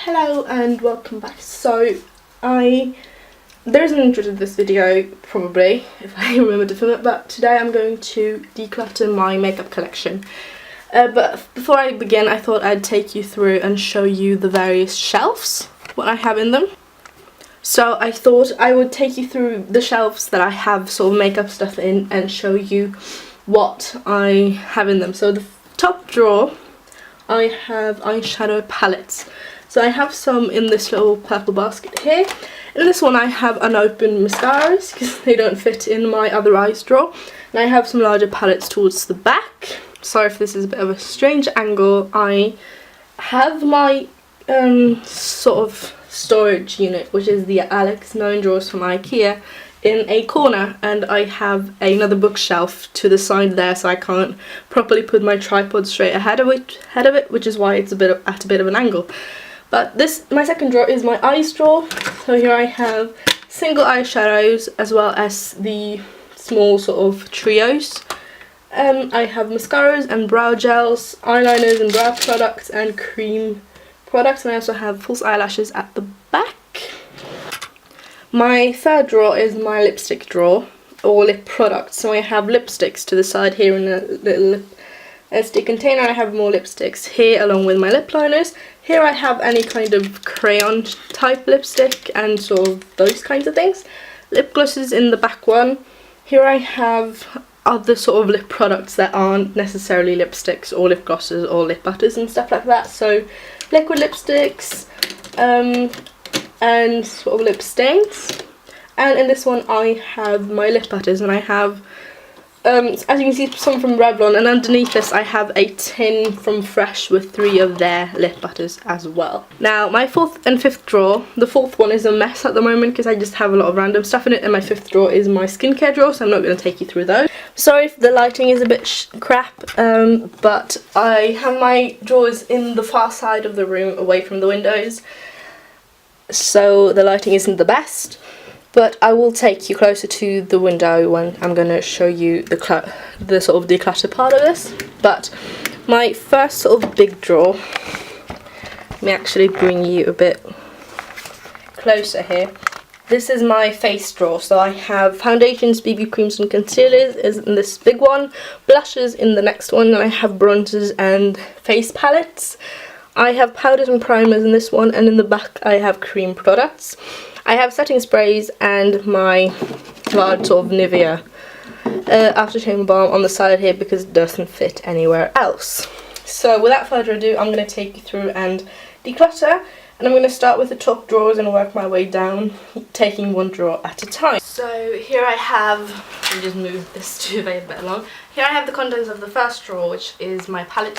Hello and welcome back. So there's an intro to this video probably if I remember to film it, but today I'm going to declutter my makeup collection. But before I begin, I thought I'd take you through and show you the various shelves, what I have in them. So I thought I would take you through the shelves that I have sort of makeup stuff in and show you what I have in them. So the top drawer, I have eyeshadow palettes. So I have some in this little purple basket here. In this one I have unopened mascaras because they don't fit in my other eyes drawer. And I have some larger palettes towards the back. Sorry if this is a bit of a strange angle. I have my sort of storage unit, which is the Alex 9 drawers from IKEA, in a corner, and I have another bookshelf to the side there, so I can't properly put my tripod straight ahead of it, which is why it's at a bit of an angle. But my second drawer is my eyes drawer. So here I have single eyeshadows as well as the small sort of trios. I have mascaras and brow gels, eyeliners and brow products and cream products, and I also have false eyelashes at the back. My third drawer is my lipstick drawer, or lip products. So I have lipsticks to the side here in a little stick container. I have more lipsticks here along with my lip liners. Here I have any kind of crayon type lipstick and sort of those kinds of things. Lip glosses in the back one. Here I have other sort of lip products that aren't necessarily lipsticks or lip glosses or lip butters and stuff like that. So liquid lipsticks and sort of lip stains. And in this one I have my lip butters, and I have as you can see, some from Revlon, and underneath this I have a tin from Fresh with 3 of their lip butters as well. Now my fourth and fifth drawer, the fourth one is a mess at the moment because I just have a lot of random stuff in it, and my fifth drawer is my skincare drawer, so I'm not going to take you through those. Sorry if the lighting is a bit crap, but I have my drawers in the far side of the room away from the windows, so the lighting isn't the best. But I will take you closer to the window when I'm going to show you the sort of declutter part of this. But my first sort of big drawer, let me actually bring you a bit closer here. This is my face drawer. So I have foundations, BB creams and concealers is in this big one, blushes in the next one, and I have bronzers and face palettes. I have powders and primers in this one, and in the back I have cream products. I have setting sprays and my large sort of Nivea aftershave balm on the side here because it doesn't fit anywhere else. So without further ado, I'm going to take you through and declutter, and I'm going to start with the top drawers and work my way down, taking one drawer at a time. So here I have, let me just move this duvet a bit along. Here I have the contents of the first drawer, which is my palette.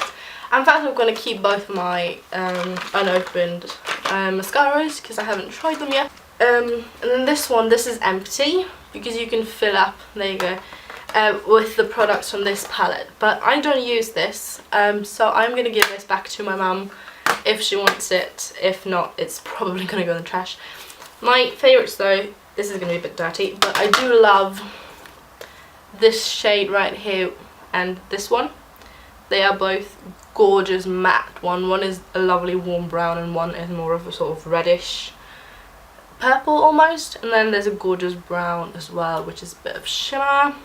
And first I'm going to keep both my unopened mascaras because I haven't tried them yet. And then this is empty because you can fill up, there you go, with the products from this palette. But I don't use this, so I'm going to give this back to my mum if she wants it. If not, it's probably going to go in the trash. My favourites though, this is going to be a bit dirty, but I do love this shade right here and this one. They are both gorgeous matte. One is a lovely warm brown and one is more of a sort of reddish purple almost, and then there's a gorgeous brown as well, which is a bit of shimmer.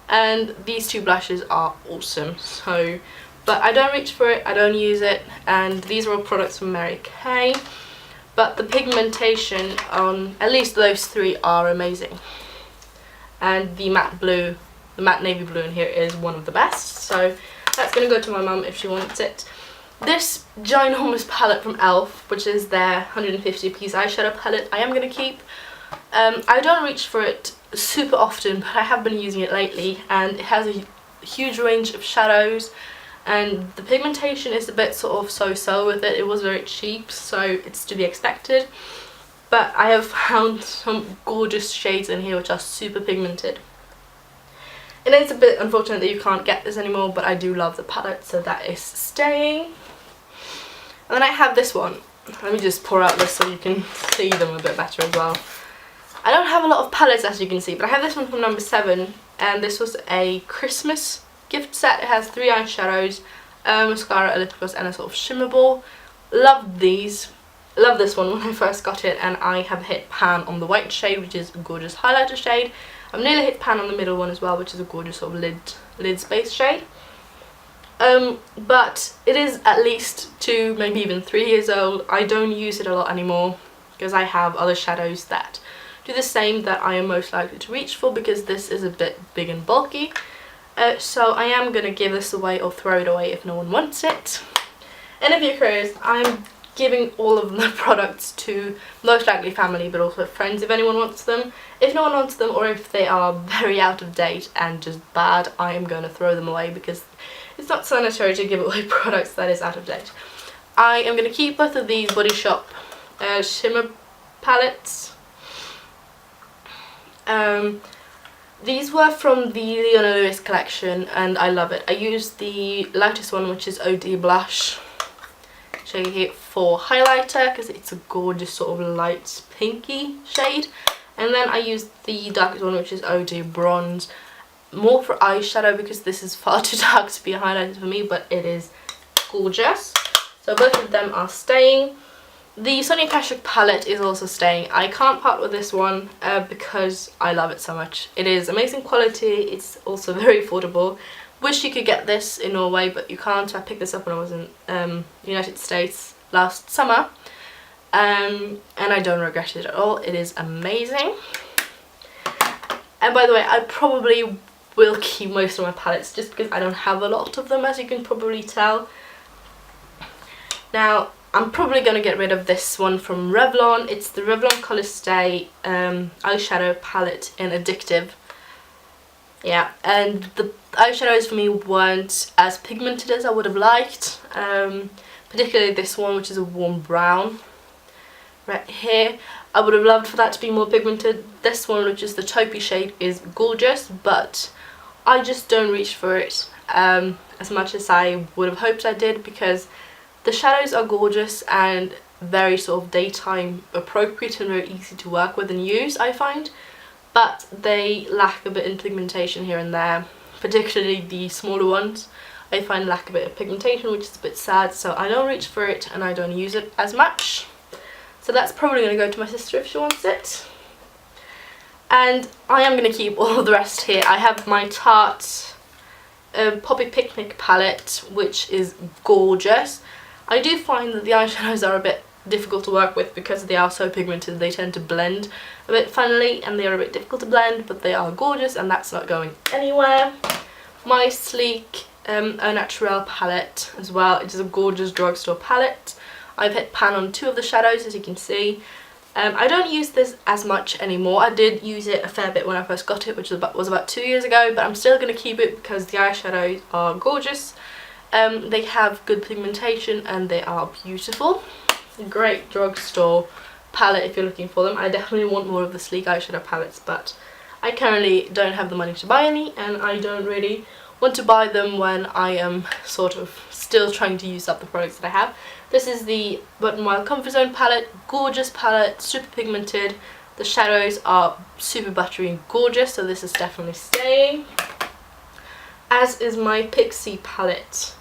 And these two blushes are awesome, so but I don't reach for it, I don't use it, and these are all products from Mary Kay, but the pigmentation on at least those three are amazing. And the matte blue, the matte navy blue in here is one of the best, so that's going to go to my mum if she wants it. This ginormous palette from e.l.f., which is their 150-piece eyeshadow palette, I am going to keep. I don't reach for it super often, but I have been using it lately, and it has a huge range of shadows, and the pigmentation is a bit sort of so-so with it. It was very cheap, so it's to be expected. But I have found some gorgeous shades in here which are super pigmented. And it's a bit unfortunate that you can't get this anymore, but I do love the palette, so that is staying. And then I have this one. Let me just pour out this so you can see them a bit better as well. I don't have a lot of palettes, as you can see, but I have this one from number 7, and this was a Christmas gift set. It has 3 eyeshadows, mascara, a lip gloss and a sort of shimmer ball. Loved these. love this one when I first got it, and I have hit pan on the white shade, which is a gorgeous highlighter shade. I've nearly hit pan on the middle one as well, which is a gorgeous sort of lid space shade. But it is at least 2, maybe even 3 years old. I don't use it a lot anymore because I have other shadows that do the same that I am most likely to reach for, because this is a bit big and bulky. So I am going to give this away or throw it away if no one wants it. And if you're curious, I'm giving all of the products to most likely family, but also friends if anyone wants them. If no one wants them, or if they are very out of date and just bad, I am going to throw them away, because it's not sanitary to give away products that is out of date. I am going to keep both of these Body Shop shimmer palettes. These were from the Leona Lewis collection and I love it. I used the lightest one, which is OD Blush shade here for highlighter, because it's a gorgeous sort of light pinky shade. And then I used the darkest one, which is OD Bronze, more for eyeshadow because this is far too dark to be a highlighter for me, but it is gorgeous. So both of them are staying. The Sonia Kashuk palette is also staying. I can't part with this one because I love it so much. It is amazing quality, it's also very affordable. Wish you could get this in Norway, but you can't. I picked this up when I was in the United States last summer. And I don't regret it at all. It is amazing. And by the way, I probably will keep most of my palettes just because I don't have a lot of them, as you can probably tell. Now, I'm probably going to get rid of this one from Revlon. It's the Revlon Color Stay eyeshadow palette in Addictive. Yeah, and the eyeshadows for me weren't as pigmented as I would have liked. Particularly this one, which is a warm brown. Right here, I would have loved for that to be more pigmented. This one, which is the taupey shade, is gorgeous, but I just don't reach for it as much as I would have hoped I did, because the shadows are gorgeous and very sort of daytime appropriate and very easy to work with and use, I find, but they lack a bit in pigmentation here and there, particularly the smaller ones. I find lack a bit of pigmentation, which is a bit sad, so I don't reach for it and I don't use it as much. So that's probably going to go to my sister if she wants it. And I am going to keep all of the rest here. I have my Tarte Poppy Picnic palette, which is gorgeous. I do find that the eyeshadows are a bit difficult to work with because they are so pigmented. They tend to blend a bit funnily and they are a bit difficult to blend, but they are gorgeous and that's not going anywhere. My Sleek Au Naturel palette as well. It is a gorgeous drugstore palette. I've hit pan on 2 of the shadows, as you can see. I don't use this as much anymore. I did use it a fair bit when I first got it, which was about 2 years ago, but I'm still going to keep it because the eyeshadows are gorgeous. They have good pigmentation and they are beautiful. A great drugstore palette if you're looking for them. I definitely want more of the Sleek eyeshadow palettes, but I currently don't have the money to buy any, and I don't really want to buy them when I am sort of still trying to use up the products that I have. This is the Wet n Wild Comfort Zone palette. Gorgeous palette, super pigmented. The shadows are super buttery and gorgeous, so this is definitely staying. As is my Pixie palette.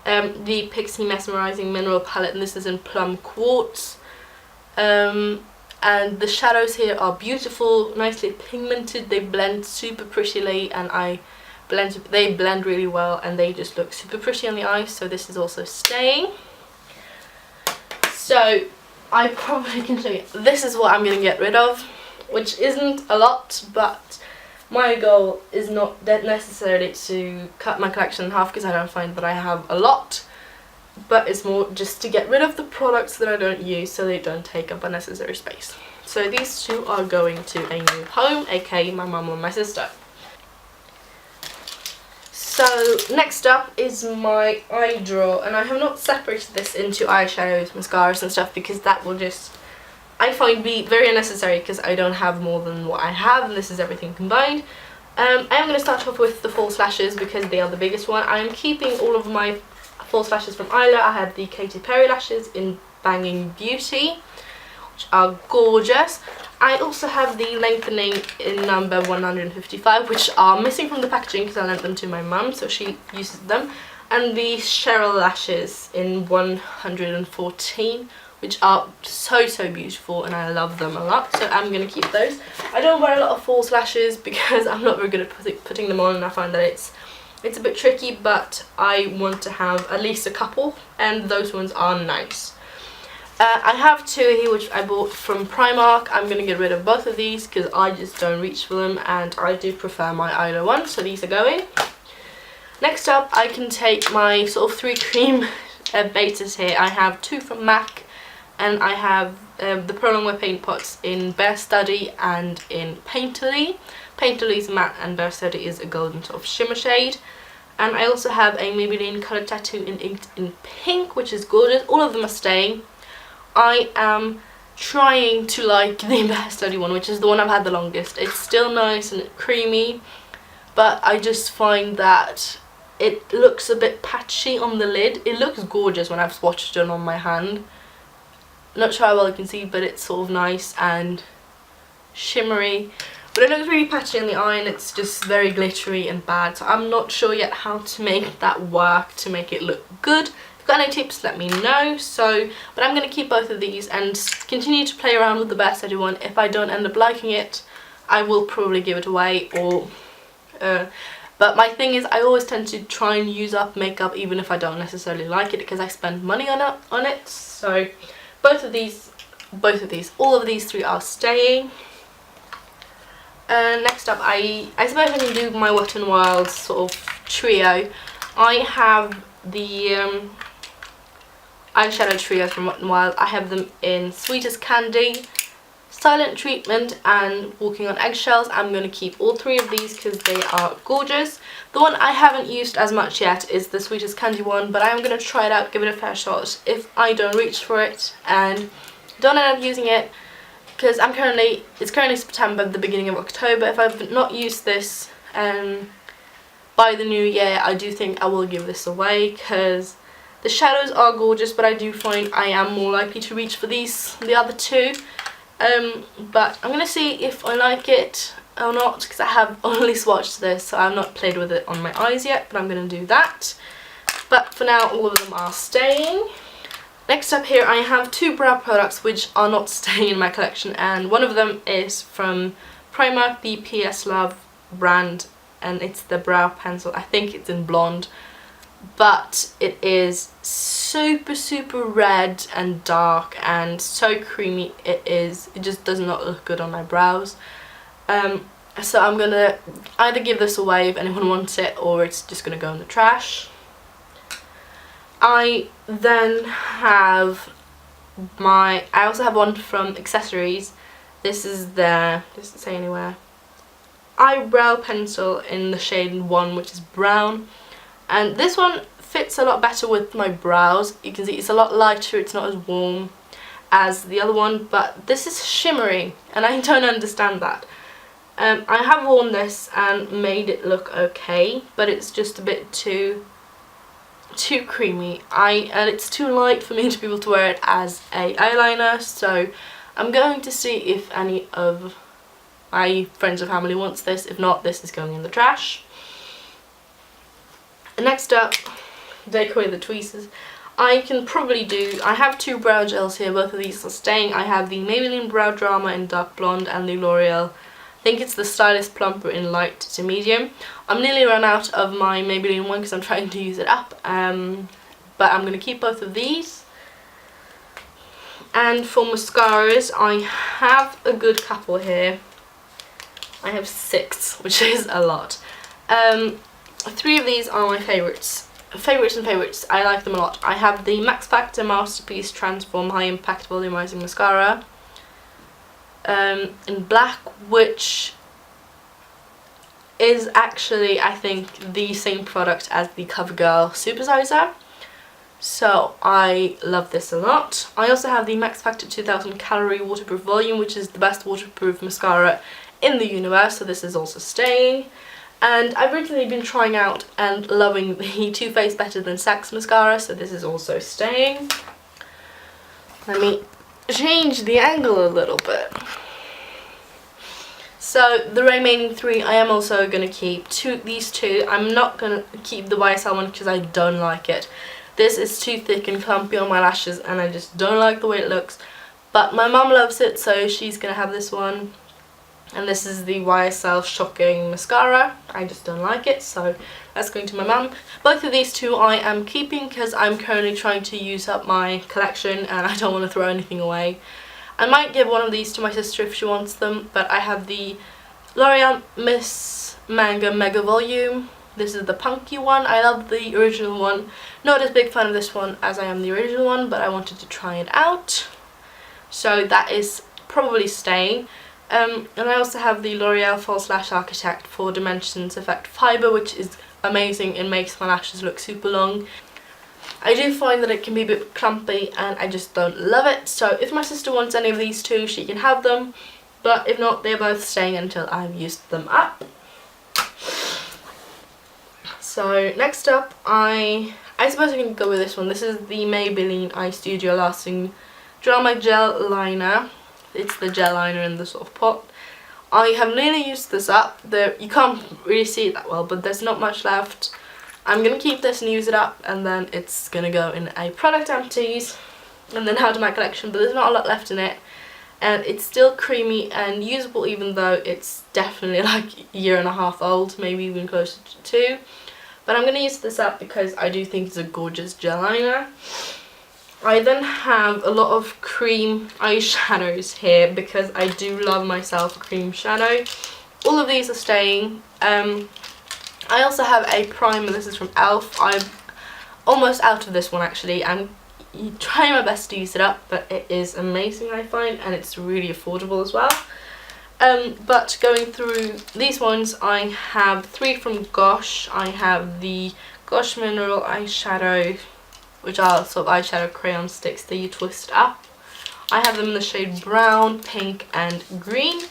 The Pixie Mesmerizing Mineral palette, and this is in Plum Quartz. And the shadows here are beautiful, nicely pigmented. They blend super prettily, and they blend really well, and they just look super pretty on the eye, so this is also staying. So I probably can show you, this is what I'm going to get rid of, which isn't a lot, but my goal is not that necessarily to cut my collection in half, because I don't find that I have a lot, but it's more just to get rid of the products that I don't use so they don't take up unnecessary space. So these 2 are going to a new home, aka my mum and my sister. So next up is my eye drawer, and I have not separated this into eyeshadows, mascaras and stuff, because that will just, I find, be very unnecessary, because I don't have more than what I have, and this is everything combined. I am going to start off with the false lashes because they are the biggest one. I am keeping all of my false lashes from Isla. I had the Katy Perry lashes in Banging Beauty, which are gorgeous. I also have the lengthening in number 155, which are missing from the packaging because I lent them to my mum, so she uses them. And the Cheryl lashes in 114, which are so beautiful and I love them a lot, so I'm going to keep those. I don't wear a lot of false lashes because I'm not very good at putting them on, and I find that it's a bit tricky, but I want to have at least a couple, and those ones are nice. I have two here which I bought from Primark. I'm going to get rid of both of these because I just don't reach for them, and I do prefer my eyeliner ones, so these are going. Next up, I can take my sort of 3 cream bases here. I have 2 from MAC, and I have the Pro Longwear paint pots in Bare Study and in Painterly. Painterly is matte and Bare Study is a golden sort of shimmer shade. And I also have a Maybelline Colour Tattoo inked in pink, which is gorgeous. All of them are staying. I am trying to like the Bare Study one, which is the one I've had the longest. It's still nice and creamy, but I just find that it looks a bit patchy on the lid. It looks gorgeous when I've swatched it on my hand. Not sure how well you can see, but it's sort of nice and shimmery. But it looks really patchy on the eye, and it's just very glittery and bad. So I'm not sure yet how to make that work to make it look good. If you've got any tips, let me know. But I'm going to keep both of these and continue to play around with the Bare Study one. If I don't end up liking it, I will probably give it away, or but my thing is, I always tend to try and use up makeup even if I don't necessarily like it, because I spend money on it. So both of these, all of these 3 are staying. Next up, I suppose I can do my Wet n Wild sort of trio. I have the eyeshadow trio from Wet n Wild. I have them in Sweetest Candy, Silent Treatment and Walking on Eggshells. I'm going to keep all 3 of these because they are gorgeous. The one I haven't used as much yet is the Sweetest Candy one, but I'm going to try it out, give it a fair shot. If I don't reach for it and don't end up using it, because it's currently September, the beginning of October. If I've not used this by the new year, I do think I will give this away, because the shadows are gorgeous, but I do find I am more likely to reach for the other 2. But I'm going to see if I like it or not, because I have only swatched this, so I've not played with it on my eyes yet, but I'm going to do that. But for now, all of them are staying. Next up here, I have 2 brow products which are not staying in my collection, and one of them is from Primark, the PS Love brand, and it's the brow pencil. I think it's in blonde, but it is super red and dark and so creamy. It just does not look good on my brows. So I'm gonna either give this away if anyone wants it, or it's just gonna go in the trash. I then have I also have one from Accessories. This is their, doesn't say anywhere, eyebrow pencil in the shade 1, which is brown. And this one fits a lot better with my brows. You can see it's a lot lighter, it's not as warm as the other one, but this is shimmery and I don't understand that. I have worn this and made it look okay, but it's just a bit too creamy. And it's too light for me to be able to wear it as a eyeliner, so I'm going to see if any of my friends or family wants this. If not, this is going in the trash. Next up, Declutter the tweezers. I have 2 brow gels here, both of these are staying. I have the Maybelline Brow Drama in dark blonde and the L'Oreal, I think it's the Stylist Plumper in light to medium. I'm nearly run out of my Maybelline one because I'm trying to use it up, but I'm going to keep both of these. And for mascaras, I have a good couple here. I have 6, which is a lot. 3 of these are my favourites. Favourites. I like them a lot. I have the Max Factor Masterpiece Transform High Impact Volumizing Mascara in black, which is actually, I think, the same product as the CoverGirl Supersizer. So I love this a lot. I also have the Max Factor 2000 Calorie Waterproof Volume, which is the best waterproof mascara in the universe, so this is also staying. And I've recently been trying out and loving the Too Faced Better Than Sex mascara, so this is also staying. Let me change the angle a little bit. So the remaining 3 I am also going to keep. These two, I'm not going to keep the YSL one because I don't like it. This is too thick and clumpy on my lashes and I just don't like the way it looks. But my mum loves it, so she's going to have this one. And this is the YSL Shocking Mascara. I just don't like it, so that's going to my mum. Both of these two I am keeping because I'm currently trying to use up my collection and I don't want to throw anything away. I might give one of these to my sister if she wants them, but I have the L'Oreal Miss Manga Mega Volume. This is the punky one. I love the original one. Not as big fan of this one as I am the original one, but I wanted to try it out. So that is probably staying. And I also have the L'Oreal False Lash Architect for Dimensions Effect Fibre, which is amazing. It makes my lashes look super long. I do find that it can be a bit clumpy and I just don't love it. So if my sister wants any of these two, she can have them. But if not, they're both staying until I've used them up. So next up, I suppose I can go with this one. This is the Maybelline Eye Studio Lasting Drama Gel Liner. It's the gel liner in the sort of pot. I have nearly used this up. You can't really see it that well, but there's not much left. I'm going to keep this and use it up, and then it's going to go in a product empties and then add to my collection, but there's not a lot left in it. And it's still creamy and usable, even though it's definitely like a year and a half old, maybe even closer to 2. But I'm going to use this up because I do think it's a gorgeous gel liner. I then have a lot of cream eyeshadows here because I do love myself a cream shadow. All of these are staying. I also have a primer. This is from e.l.f. I'm almost out of this one actually. I'm trying my best to use it up, but it is amazing I find, and it's really affordable as well. But going through these ones, I have 3 from Gosh. I have the Gosh Mineral Eyeshadow, which are sort of eyeshadow crayon sticks that you twist up. I have them in the shade brown, pink and green.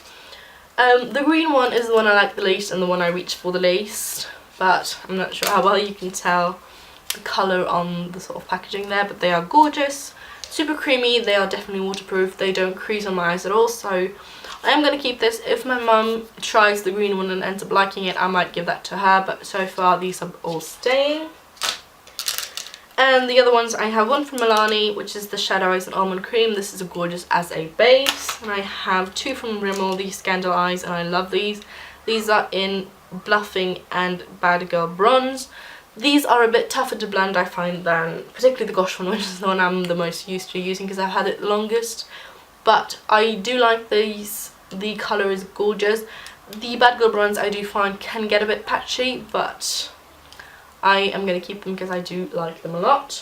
The green one is the one I like the least and the one I reach for the least, but I'm not sure how well you can tell the colour on the sort of packaging there, but they are gorgeous, super creamy. They are definitely waterproof. They don't crease on my eyes at all, so I am going to keep this. If my mum tries the green one and ends up liking it, I might give that to her, but so far these are all staying. And the other ones, I have one from Milani, which is the Shadow Eyes and Almond Cream. This is gorgeous as a base. And I have 2 from Rimmel, the Scandal Eyes, and I love these. These are in Bluffing and Bad Girl Bronze. These are a bit tougher to blend, I find, than particularly the Gosh one, which is the one I'm the most used to using because I've had it the longest. But I do like these. The colour is gorgeous. The Bad Girl Bronze I do find can get a bit patchy, but I am going to keep them because I do like them a lot.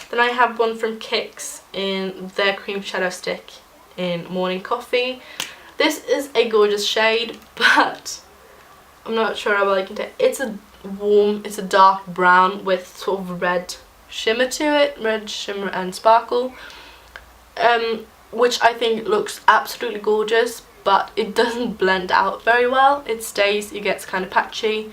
Then I have one from Kix in their Cream Shadow Stick in Morning Coffee. This is a gorgeous shade, but I'm not sure how well I can tell. It's a dark brown with sort of red shimmer to it, red shimmer and sparkle, which I think looks absolutely gorgeous, but it doesn't blend out very well. It stays, it gets kind of patchy.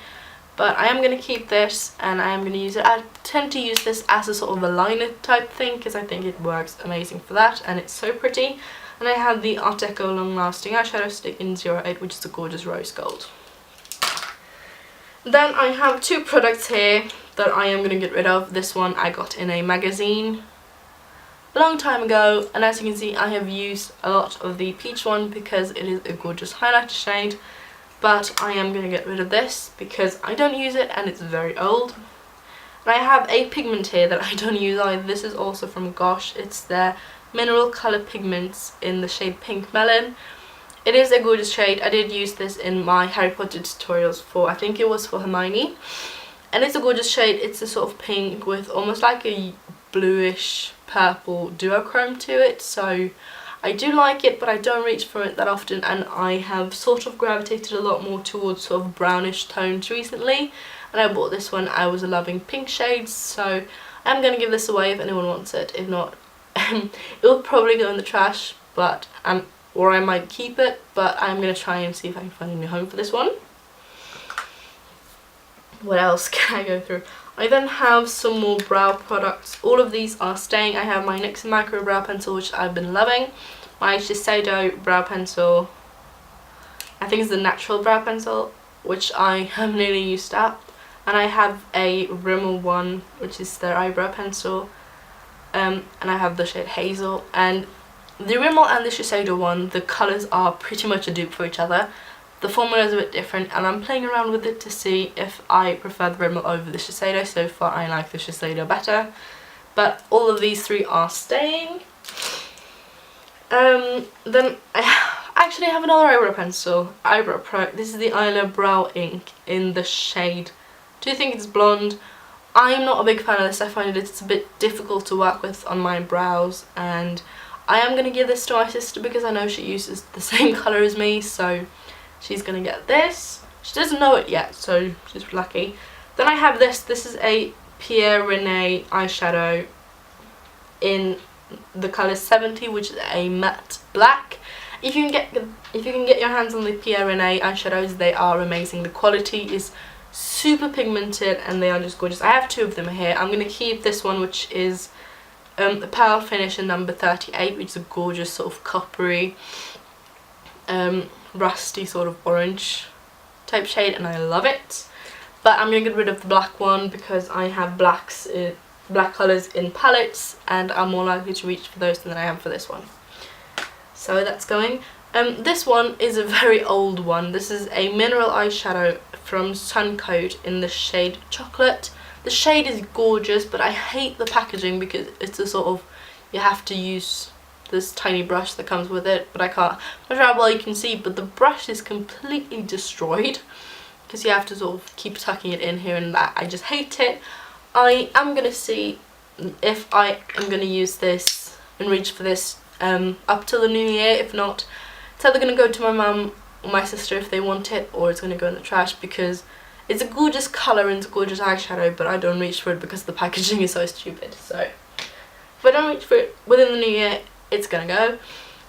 But I am going to keep this and I am going to use it. I tend to use this as a sort of a liner type thing because I think it works amazing for that and it's so pretty. And I have the Art Deco Long Lasting Eyeshadow Stick in 08, which is a gorgeous rose gold. Then I have 2 products here that I am going to get rid of. This one I got in a magazine a long time ago, and as you can see I have used a lot of the peach one because it is a gorgeous highlighter shade. But I am going to get rid of this because I don't use it and it's very old. And I have a pigment here that I don't use either. This is also from Gosh. It's their Mineral Colour Pigments in the shade Pink Melon. It is a gorgeous shade. I did use this in my Harry Potter tutorials for, I think it was for Hermione. And it's a gorgeous shade. It's a sort of pink with almost like a bluish purple duochrome to it. So I do like it, but I don't reach for it that often, and I have sort of gravitated a lot more towards sort of brownish tones recently. And I bought this one. I was loving pink shades, so I'm going to give this away if anyone wants it. If not, it will probably go in the trash, but or I might keep it, but I'm going to try and see if I can find a new home for this one. What else can I go through? I then have some more brow products. All of these are staying. I have my NYX Micro Brow Pencil, which I've been loving. My Shiseido Brow Pencil. I think it's the Natural Brow Pencil, which I have nearly used up. And I have a Rimmel one, which is their eyebrow pencil. And I have the shade Hazel. And the Rimmel and the Shiseido one, the colours are pretty much a dupe for each other. The formula is a bit different, and I'm playing around with it to see if I prefer the Rimmel over the Shiseido. So far I like the Shiseido better. But all of these three are staying. Then I actually have another eyebrow pencil, Eyebrow Pro. This is the Eyeliner Brow Ink in the shade, do you think it's blonde? I'm not a big fan of this. I find it's a bit difficult to work with on my brows, and I am going to give this to my sister because I know she uses the same colour as me, so she's going to get this. She doesn't know it yet, so she's lucky. Then I have this. This is a Pierre Rene eyeshadow in the colour 70, which is a matte black. If you can get your hands on the Pierre Rene eyeshadows, they are amazing. The quality is super pigmented and they are just gorgeous. I have two of them here. I'm going to keep this one, which is the Pearl Finish in number 38, which is a gorgeous sort of coppery, rusty sort of orange type shade, and I love it. But I'm going to get rid of the black one because I have black colours in palettes, and I'm more likely to reach for those than I am for this one. So that's going. This one is a very old one. This is a mineral eyeshadow from Suncoat in the shade Chocolate. The shade is gorgeous, but I hate the packaging because it's a sort of, you have to use this tiny brush that comes with it, but I can't. I'm not sure how well you can see, but the brush is completely destroyed because you have to sort of keep tucking it in here and that. I just hate it. I am going to see if I am going to use this and reach for this up till the new year. If not, it's either going to go to my mum or my sister if they want it, or it's going to go in the trash because it's a gorgeous colour and it's a gorgeous eyeshadow, but I don't reach for it because the packaging is so stupid. So if I don't reach for it within the new year, it's going to go.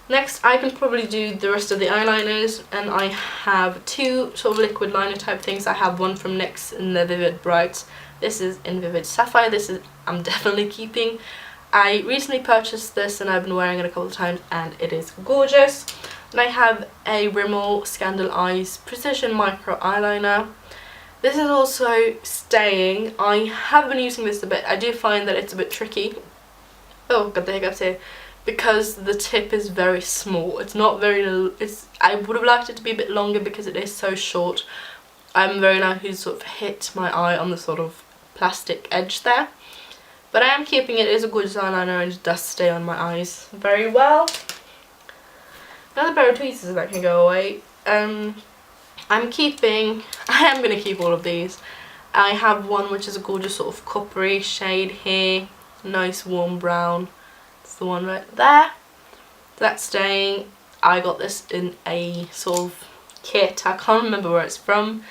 Next, I can probably do the rest of the eyeliners, and I have two sort of liquid liner type things. I have one from NYX in the Vivid Bright. This is in Vivid Sapphire. This is, I'm definitely keeping. I recently purchased this and I've been wearing it a couple of times and it is gorgeous. And I have a Rimmel Scandal Eyes Precision Micro Eyeliner. This is also staying. I have been using this a bit. I do find that it's a bit tricky. Oh, got the hiccups here. Because the tip is very small. It's not very, I would have liked it to be a bit longer because it is so short. I'm very likely to sort of hit my eye on the sort of plastic edge there. But I am keeping it. It is a gorgeous eyeliner and it does stay on my eyes very well. Another pair of tweezers that can go away. I am going to keep all of these. I have one which is a gorgeous sort of coppery shade here. Nice warm brown. It's the one right there. That's staying. I got this in a sort of kit. I can't remember where it's from,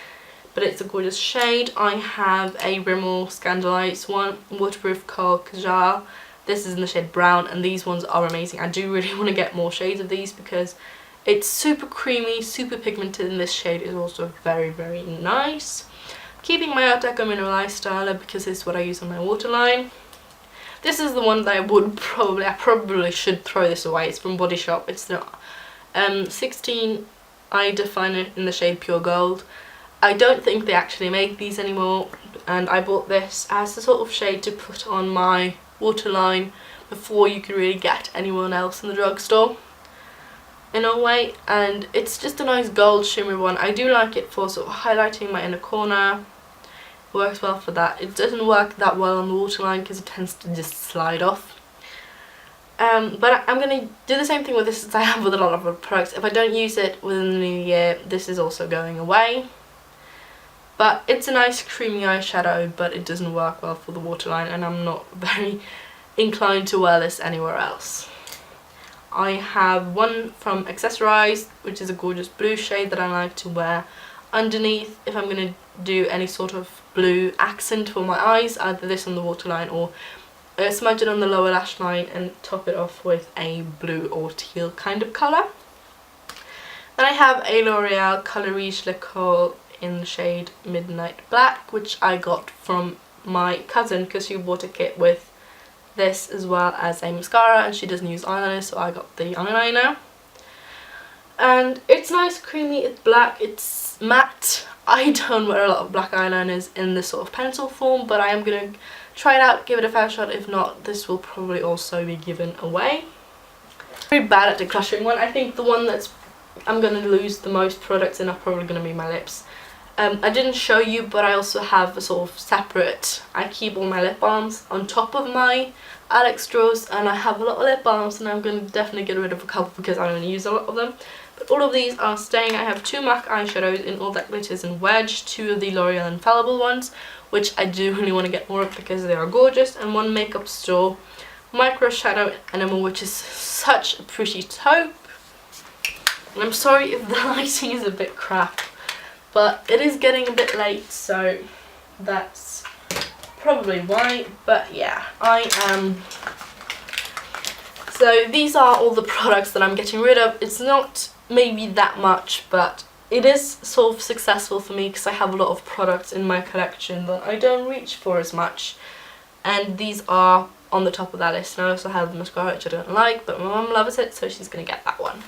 but it's a gorgeous shade. I have a Rimmel Scandal Eyes one, Waterproof Coral Kajal. This is in the shade Brown, and these ones are amazing. I do really want to get more shades of these because it's super creamy, super pigmented, and this shade is also very, very nice. Keeping my Art Deco Mineral Eye Styler because it's what I use on my waterline. This is the one that I probably should throw this away. It's from Body Shop. It's the 16 Eye Definer in the shade Pure Gold. I don't think they actually make these anymore, and I bought this as the sort of shade to put on my waterline before you could really get anyone else in the drugstore in a way, and it's just a nice gold shimmer one. I do like it for sort of highlighting my inner corner. It works well for that. It doesn't work that well on the waterline because it tends to just slide off. But I'm going to do the same thing with this as I have with a lot of other products. If I don't use it within the new year, this is also going away. But it's a nice creamy eyeshadow, but it doesn't work well for the waterline, and I'm not very inclined to wear this anywhere else. I have one from Accessorize, which is a gorgeous blue shade that I like to wear underneath if I'm going to do any sort of blue accent for my eyes, either this on the waterline or smudge it on the lower lash line and top it off with a blue or teal kind of colour. Then I have a L'Oreal Colour Riche Le Col in the shade Midnight Black, which I got from my cousin because she bought a kit with this as well as a mascara, and she doesn't use eyeliner, so I got the eyeliner. And it's nice, creamy, it's black, it's matte. I don't wear a lot of black eyeliners in this sort of pencil form, but I am going to try it out, give it a fair shot. If not, this will probably also be given away. Very bad at decluttering one. I think the one that's I'm going to lose the most products in are probably going to be my lips. I didn't show you, but I also have a sort of separate, I keep all my lip balms on top of my Alex drawers, and I have a lot of lip balms, and I'm going to definitely get rid of a couple because I don't use a lot of them. But all of these are staying. I have 2 MAC eyeshadows in All That Glitters and Wedge, 2 of the L'Oreal Infallible ones, which I do really want to get more of because they are gorgeous, and 1 Makeup Store Micro Shadow Enamel, which is such a pretty taupe. And I'm sorry if the lighting is a bit crap, but it is getting a bit late, so that's probably why. But yeah, so these are all the products that I'm getting rid of. It's not maybe that much, but it is sort of successful for me because I have a lot of products in my collection that I don't reach for as much, and these are on the top of that list. And I also have the mascara, which I don't like, but my mum loves it, so she's gonna get that one.